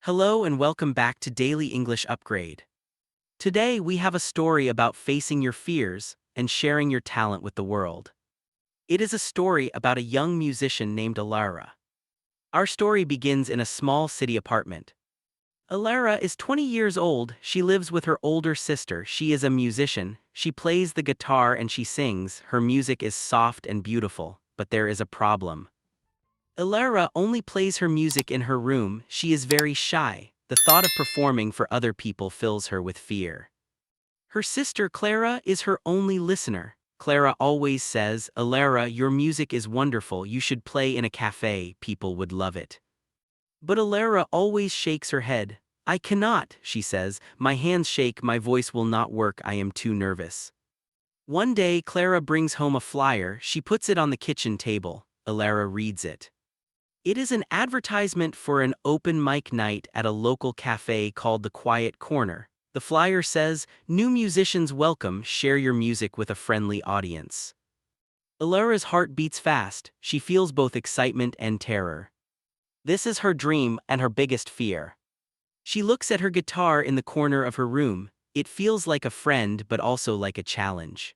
Hello and welcome back to Daily English Upgrade. Today we have a story about facing your fears and sharing your talent with the world. It is a story about a young musician named Alara. Our story begins in a small city apartment. Alara is 20 years old. She lives with her older sister. She is a musician. She plays the guitar and she sings. Her music is soft and beautiful, but there is a problem. Alara only plays her music in her room. She is very shy. The thought of performing for other people fills her with fear. Her sister Clara is her only listener. Clara always says, "Alara, your music is wonderful. You should play in a cafe. People would love it." But Alara always shakes her head. "I cannot," she says. "My hands shake. My voice will not work. I am too nervous." One day, Clara brings home a flyer. She puts it on the kitchen table. Alara reads it. It is an advertisement for an open mic night at a local cafe called The Quiet Corner. The flyer says, "New musicians welcome, share your music with a friendly audience." Alara's heart beats fast. She feels both excitement and terror. This is her dream and her biggest fear. She looks at her guitar in the corner of her room. It feels like a friend but also like a challenge.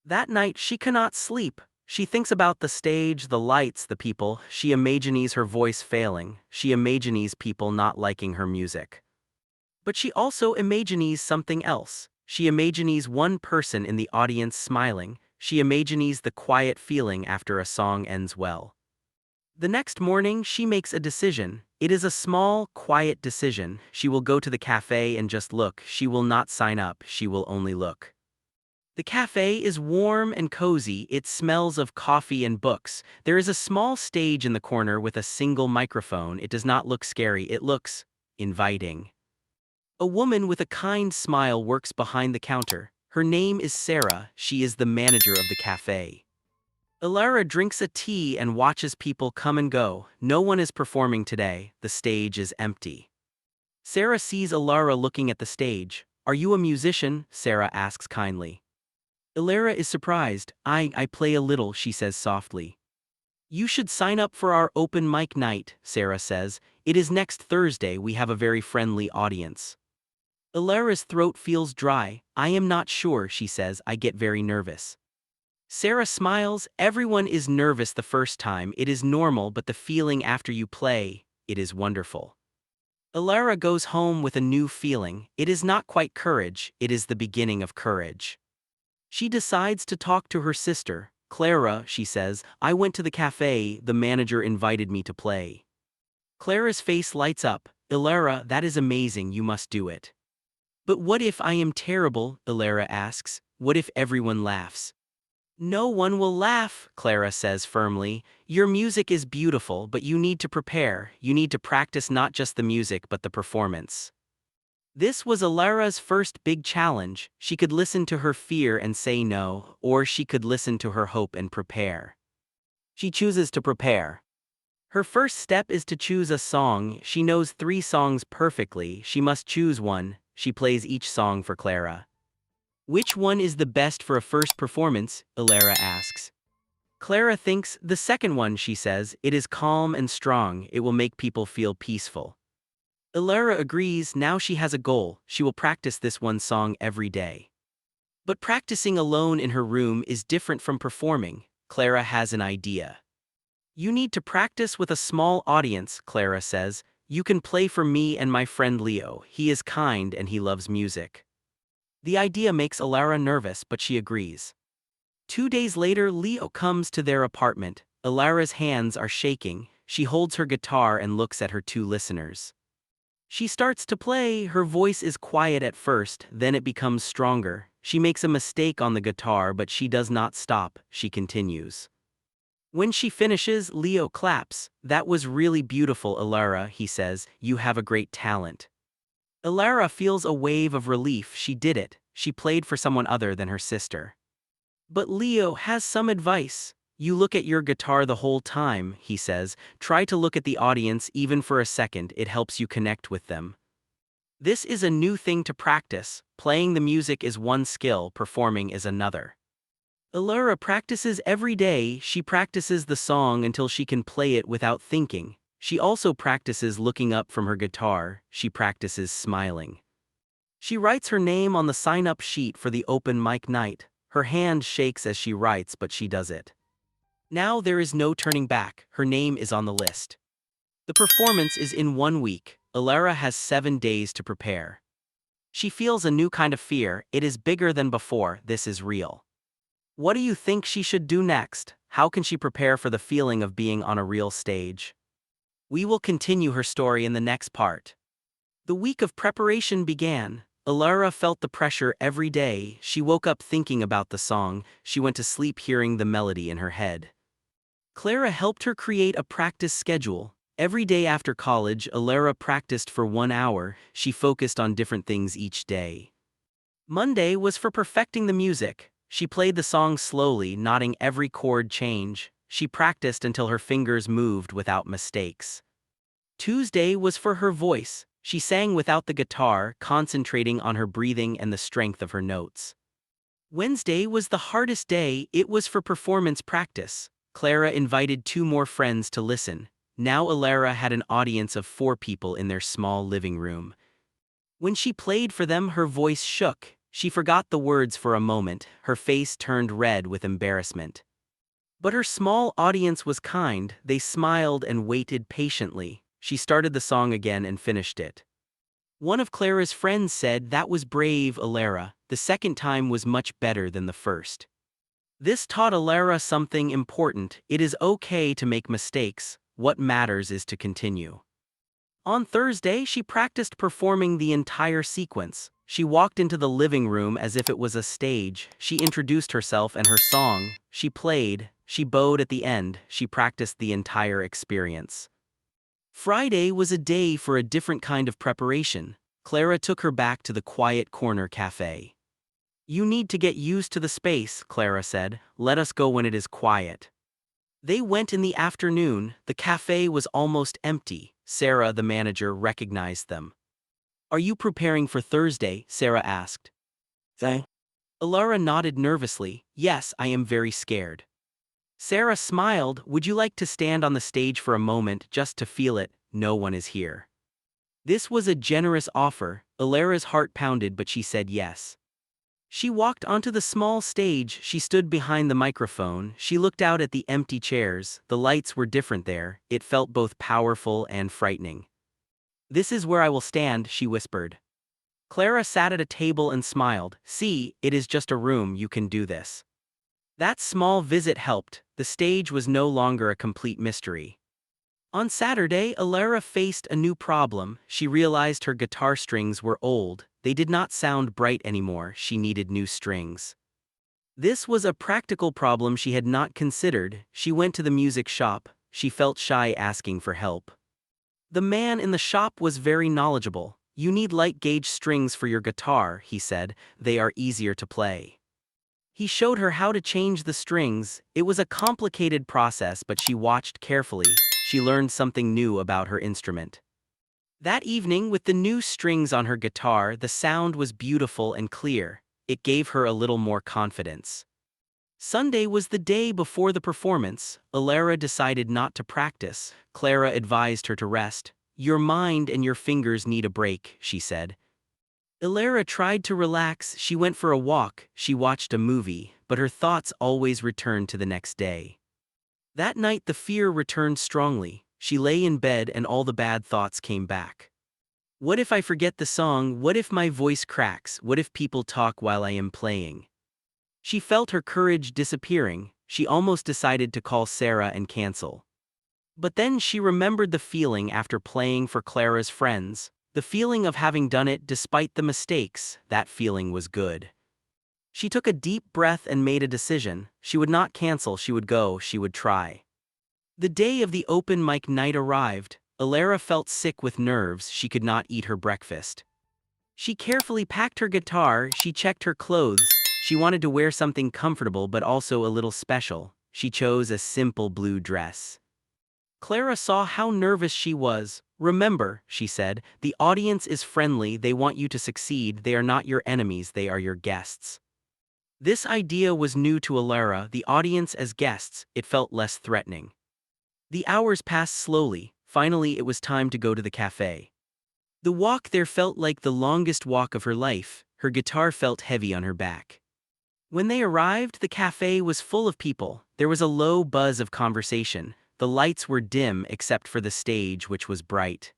That night she cannot sleep. She thinks about the stage, the lights, the people. She imagines her voice failing. She imagines people not liking her music. But she also imagines something else. She imagines one person in the audience smiling. She imagines the quiet feeling after a song ends well. The next morning, she makes a decision. It is a small, quiet decision. She will go to the cafe and just look. She will not sign up. She will only look. The cafe is warm and cozy. It smells of coffee and books. There is a small stage in the corner with a single microphone. It does not look scary. It looks inviting. A woman with a kind smile works behind the counter. Her name is Sarah. She is the manager of the cafe. Alara drinks a tea and watches people come and go. No one is performing today. The stage is empty. Sarah sees Alara looking at the stage. "Are you a musician?" Sarah asks kindly. Alara is surprised. I play a little," she says softly. "You should sign up for our open mic night," Sarah says. "It is next Thursday. We have a very friendly audience." Alara's throat feels dry. "I am not sure," she says. "I get very nervous." Sarah smiles. "Everyone is nervous the first time. It is normal, but the feeling after you play, it is wonderful." Alara goes home with a new feeling. It is not quite courage. It is the beginning of courage. She decides to talk to her sister. "Clara," she says, "I went to the cafe. The manager invited me to play." Clara's face lights up. "Alara, that is amazing. You must do it." "But what if I am terrible?" Alara asks. "What if everyone laughs?" "No one will laugh," Clara says firmly. "Your music is beautiful, but you need to prepare. You need to practice not just the music but the performance." This was Alara's first big challenge. She could listen to her fear and say no, or she could listen to her hope and prepare. She chooses to prepare. Her first step is to choose a song. She knows 3 songs perfectly. She must choose one. She plays each song for Clara. "Which one is the best for a first performance?" Alara asks. Clara thinks, "The second one," she says. "It is calm and strong. It will make people feel peaceful." Alara agrees. Now she has a goal. She will practice this one song every day. But practicing alone in her room is different from performing. Clara has an idea. "You need to practice with a small audience," Clara says. "You can play for me and my friend Leo. He is kind and he loves music." The idea makes Alara nervous, but she agrees. 2 days later, Leo comes to their apartment. Alara's hands are shaking. She holds her guitar and looks at her 2 listeners. She starts to play. Her voice is quiet at first, then it becomes stronger. She makes a mistake on the guitar, but she does not stop. She continues. When she finishes, Leo claps. "That was really beautiful, Alara," he says. "You have a great talent." Alara feels a wave of relief. She did it. She played for someone other than her sister. But Leo has some advice. "You look at your guitar the whole time," he says. "Try to look at the audience even for a second. It helps you connect with them." This is a new thing to practice. Playing the music is one skill, performing is another. Alara practices every day. She practices the song until she can play it without thinking. She also practices looking up from her guitar. She practices smiling. She writes her name on the sign-up sheet for the open mic night. Her hand shakes as she writes, but she does it. Now there is no turning back. Her name is on the list. The performance is in 1 week. Alara has 7 days to prepare. She feels a new kind of fear. It is bigger than before. This is real. What do you think she should do next? How can she prepare for the feeling of being on a real stage? We will continue her story in the next part. The week of preparation began. Alara felt the pressure every day. She woke up thinking about the song. She went to sleep hearing the melody in her head. Clara helped her create a practice schedule. Every day after college, Alara practiced for 1 hour. She focused on different things each day. Monday was for perfecting the music. She played the song slowly, noting every chord change. She practiced until her fingers moved without mistakes. Tuesday was for her voice. She sang without the guitar, concentrating on her breathing and the strength of her notes. Wednesday was the hardest day. It was for performance practice. Clara invited 2 more friends to listen. Now Alara had an audience of 4 people in their small living room. When she played for them, her voice shook. She forgot the words for a moment. Her face turned red with embarrassment. But her small audience was kind. They smiled and waited patiently. She started the song again and finished it. One of Clara's friends said, "That was brave, Alara. The second time was much better than the first." This taught Alara something important. It is okay to make mistakes. What matters is to continue. On Thursday, she practiced performing the entire sequence. She walked into the living room as if it was a stage. She introduced herself and her song. She played. She bowed at the end. She practiced the entire experience. Friday was a day for a different kind of preparation. Clara took her back to the quiet corner cafe. "You need to get used to the space," Clara said. "Let us go when it is quiet." They went in the afternoon. The cafe was almost empty. Sarah, the manager, recognized them. "Are you preparing for Thursday?" Sarah asked. Thank. Alara nodded nervously. "Yes, I am very scared." Sarah smiled. "Would you like to stand on the stage for a moment just to feel it? No one is here." This was a generous offer. Alara's heart pounded, but she said yes. She walked onto the small stage. She stood behind the microphone. She looked out at the empty chairs. The lights were different there. It felt both powerful and frightening. "This is where I will stand," she whispered. Clara sat at a table and smiled. "See, it is just a room. You can do this." That small visit helped. The stage was no longer a complete mystery. On Saturday, Alara faced a new problem. She realized her guitar strings were old. They did not sound bright anymore. She needed new strings. This was a practical problem she had not considered. She went to the music shop. She felt shy asking for help. The man in the shop was very knowledgeable. "You need light gauge strings for your guitar," he said. "They are easier to play." He showed her how to change the strings. It was a complicated process, but she watched carefully. She learned something new about her instrument. That evening, with the new strings on her guitar, the sound was beautiful and clear. It gave her a little more confidence. Sunday was the day before the performance. Alara decided not to practice. Clara advised her to rest. "Your mind and your fingers need a break," she said. Alara tried to relax. She went for a walk. She watched a movie, but her thoughts always returned to the next day. That night the fear returned strongly. She lay in bed and all the bad thoughts came back. "What if I forget the song? What if my voice cracks? What if people talk while I am playing?" She felt her courage disappearing. She almost decided to call Sarah and cancel. But then she remembered the feeling after playing for Clara's friends. The feeling of having done it despite the mistakes. That feeling was good. She took a deep breath and made a decision. She would not cancel. She would go. She would try. The day of the open mic night arrived. Alara felt sick with nerves. She could not eat her breakfast. She carefully packed her guitar. She checked her clothes. She wanted to wear something comfortable but also a little special. She chose a simple blue dress. Clara saw how nervous she was. "Remember," she said, "the audience is friendly. They want you to succeed. They are not your enemies. They are your guests." This idea was new to Alara. The audience as guests. It felt less threatening. The hours passed slowly. Finally, it was time to go to the cafe. The walk there felt like the longest walk of her life. Her guitar felt heavy on her back. When they arrived, the cafe was full of people. There was a low buzz of conversation. The lights were dim except for the stage, which was bright.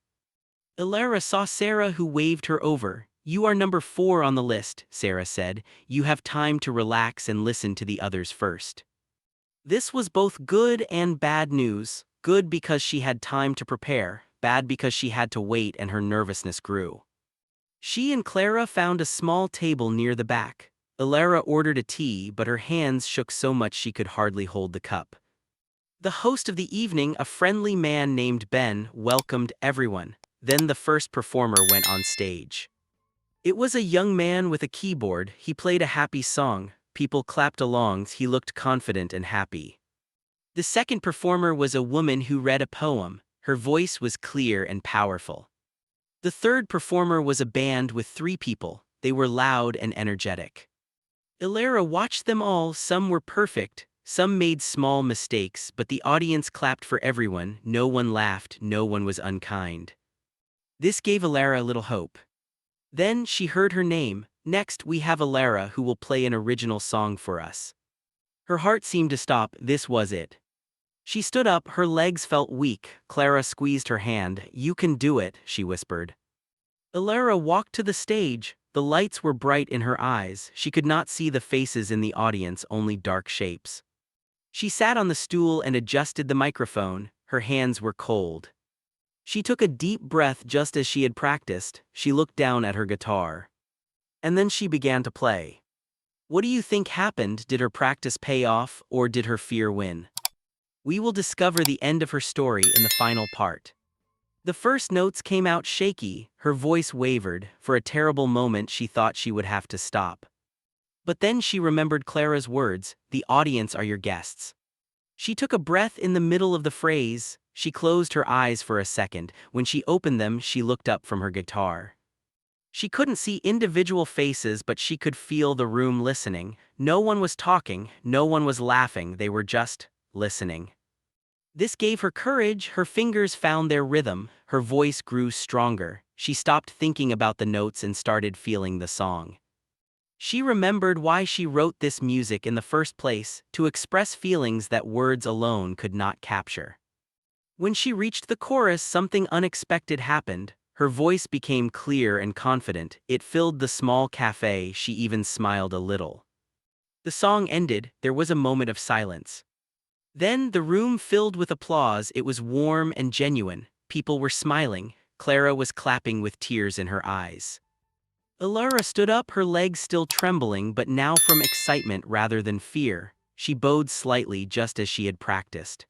Ilara saw Sarah, who waved her over. "You are number 4 on the list," Sarah said. "You have time to relax and listen to the others first." This was both good and bad news. Good because she had time to prepare, bad because she had to wait and her nervousness grew. She and Clara found a small table near the back. Ilara ordered a tea, but her hands shook so much she could hardly hold the cup. The host of the evening, a friendly man named Ben, welcomed everyone. Then the first performer went on stage. It was a young man with a keyboard. He played a happy song. People clapped along. He looked confident and happy. The second performer was a woman who read a poem. Her voice was clear and powerful. The third performer was a band with 3 people. They were loud and energetic. Ilara watched them all. Some were perfect, some made small mistakes, but the audience clapped for everyone. No one laughed, no one was unkind. This gave Ilara a little hope. Then she heard her name. "Next, we have Ilara, who will play an original song for us." Her heart seemed to stop. This was it. She stood up, her legs felt weak. Clara squeezed her hand. "You can do it," she whispered. Ilara walked to the stage. The lights were bright in her eyes. She could not see the faces in the audience, only dark shapes. She sat on the stool and adjusted the microphone. Her hands were cold. She took a deep breath just as she had practiced. She looked down at her guitar. And then she began to play. What do you think happened? Did her practice pay off, or did her fear win? We will discover the end of her story in the final part. The first notes came out shaky, her voice wavered. For a terrible moment she thought she would have to stop. But then she remembered Clara's words, "The audience are your guests." She took a breath in the middle of the phrase. She closed her eyes for a second. When she opened them, she looked up from her guitar. She couldn't see individual faces, but she could feel the room listening. No one was talking, no one was laughing, they were just listening. This gave her courage. Her fingers found their rhythm. Her voice grew stronger. She stopped thinking about the notes and started feeling the song. She remembered why she wrote this music in the first place, to express feelings that words alone could not capture. When she reached the chorus, something unexpected happened. Her voice became clear and confident. It filled the small cafe. She even smiled a little. The song ended. There was a moment of silence. Then the room filled with applause. It was warm and genuine. People were smiling. Clara was clapping with tears in her eyes. Ilara stood up, her legs still trembling, but now from excitement rather than fear. She bowed slightly, just as she had practiced.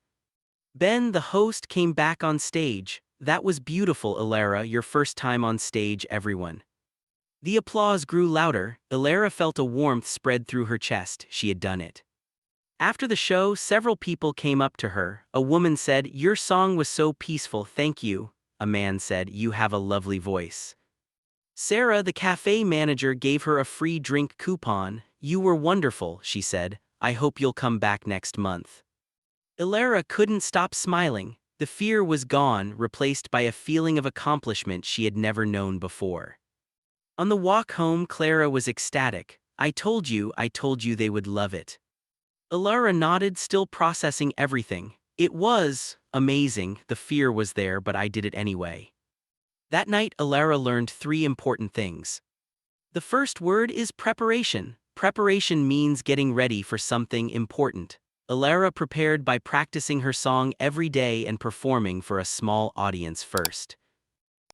Ben, the host, came back on stage. "That was beautiful, Ilara, your first time on stage, everyone." The applause grew louder. Ilara felt a warmth spread through her chest. She had done it. After the show, several people came up to her. A woman said, "Your song was so peaceful, thank you." A man said, "You have a lovely voice." Sarah, the cafe manager, gave her a free drink coupon. "You were wonderful," she said. "I hope you'll come back next month." Ilara couldn't stop smiling. The fear was gone, replaced by a feeling of accomplishment she had never known before. On the walk home, Clara was ecstatic. I told you they would love it." Ilara nodded, still processing everything. "It was amazing. The fear was there, but I did it anyway." That night, Ilara learned 3 important things. The first word is preparation. Preparation means getting ready for something important. Ilara prepared by practicing her song every day and performing for a small audience first.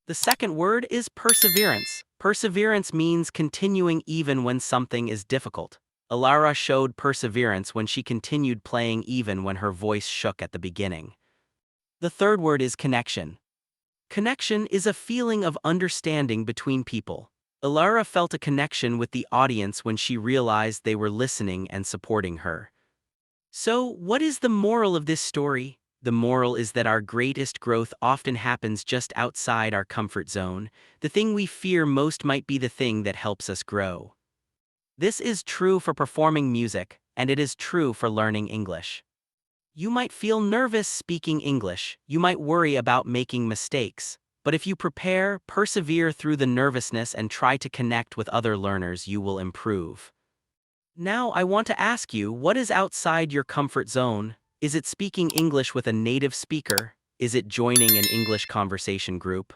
The second word is perseverance. Perseverance means continuing even when something is difficult. Ilara showed perseverance when she continued playing even when her voice shook at the beginning. The third word is connection. Connection is a feeling of understanding between people. Ilara felt a connection with the audience when she realized they were listening and supporting her. So, what is the moral of this story? The moral is that our greatest growth often happens just outside our comfort zone. The thing we fear most might be the thing that helps us grow. This is true for performing music, and it is true for learning English. You might feel nervous speaking English, you might worry about making mistakes. But if you prepare, persevere through the nervousness and try to connect with other learners, you will improve. Now I want to ask you, what is outside your comfort zone? Is it speaking English with a native speaker? Is it joining an English conversation group?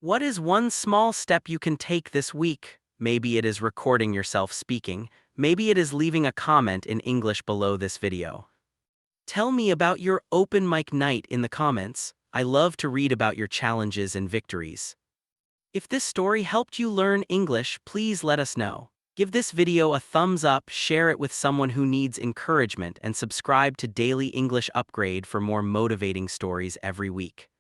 What is one small step you can take this week? Maybe it is recording yourself speaking. Maybe it is leaving a comment in English below this video. Tell me about your open mic night in the comments. I love to read about your challenges and victories. If this story helped you learn English, please let us know. Give this video a thumbs up, share it with someone who needs encouragement, and subscribe to Daily English Upgrade for more motivating stories every week.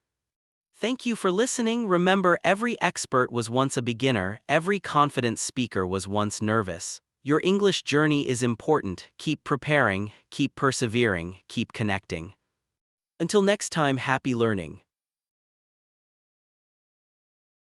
Thank you for listening. Remember, every expert was once a beginner, every confident speaker was once nervous. Your English journey is important. Keep preparing, keep persevering, keep connecting. Until next time, happy learning.